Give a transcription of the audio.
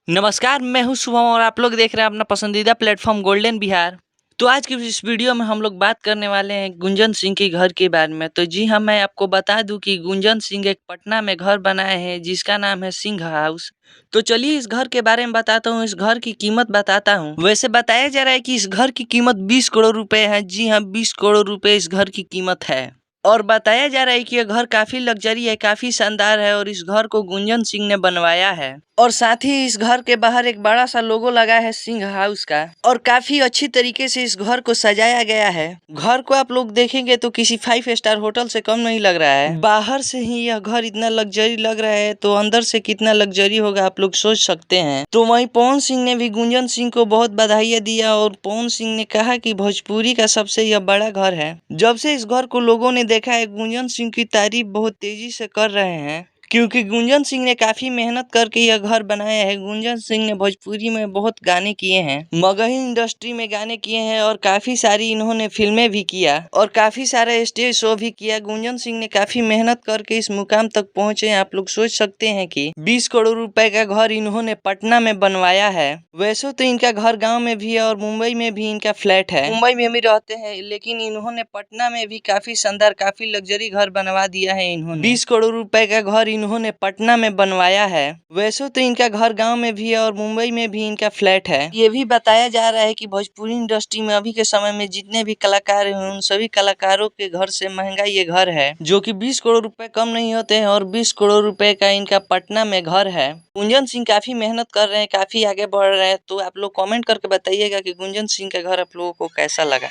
नमस्कार, मैं हूँ शुभम और आप लोग देख रहे हैं अपना पसंदीदा प्लेटफॉर्म गोल्डन बिहार। तो आज की इस वीडियो में हम लोग बात करने वाले हैं गुंजन सिंह के घर के बारे में। तो जी हाँ, मैं आपको बता दूं कि गुंजन सिंह एक पटना में घर बनाए हैं जिसका नाम है सिंह हाउस। तो चलिए इस घर के बारे में बताता हूँ, इस घर की कीमत बताता हूँ। वैसे बताया जा रहा है कि इस घर की कीमत 20 करोड़ रुपए है। जी हाँ, 20 करोड़ रुपए इस घर की कीमत है। और बताया जा रहा है कि यह घर काफी लग्जरी है, काफी शानदार है और इस घर को गुंजन सिंह ने बनवाया है। और साथ ही इस घर के बाहर एक बड़ा सा लोगो लगा है सिंह हाउस का और काफी अच्छी तरीके से इस घर को सजाया गया है। घर को आप लोग देखेंगे तो किसी 5 स्टार होटल से कम नहीं लग रहा है। बाहर से ही यह घर इतना लग्जरी लग रहा है तो अंदर से कितना लग्जरी होगा आप लोग सोच सकते हैं। तो वहीं पवन सिंह ने भी गुंजन सिंह को बहुत बधाई दिया और पवन सिंह ने कहा कि भोजपुरी का सबसे यह बड़ा घर है। जब से इस घर को लोगों ने देखा है, गुंजन सिंह की तारीफ बहुत तेजी से कर रहे हैं क्योंकि गुंजन सिंह ने काफी मेहनत करके यह घर बनाया है। गुंजन सिंह ने भोजपुरी में बहुत गाने किए हैं, मगही इंडस्ट्री में गाने किए हैं और काफी सारी इन्होंने फिल्में भी किया और काफी सारा स्टेज शो भी किया। गुंजन सिंह ने काफी मेहनत करके इस मुकाम तक पहुंचे। आप लोग सोच सकते हैं कि 20 करोड़ रुपए का घर इन्होंने पटना में बनवाया है। वैसे तो इनका घर गाँव में भी है और मुंबई में भी इनका फ्लैट है, मुंबई में भी रहते हैं, लेकिन इन्होंने पटना में भी काफी शानदार काफी लग्जरी घर बनवा दिया है। इन्होंने 20 करोड़ रुपए का घर इन्होंने पटना में बनवाया है। वैसे तो इनका घर गांव में भी है और मुंबई में भी इनका फ्लैट है। ये भी बताया जा रहा है कि भोजपुरी इंडस्ट्री में अभी के समय में जितने भी कलाकार हैं उन सभी कलाकारों के घर से महंगा ये घर है, जो कि 20 करोड़ रुपए कम नहीं होते हैं और 20 करोड़ रुपए का इनका पटना में घर है। गुंजन सिंह काफी मेहनत कर रहे हैं, काफी आगे बढ़ रहे हैं। तो आप लोग कमेंट करके बताइएगा कि गुंजन सिंह का घर आप लोगों को कैसा लगा।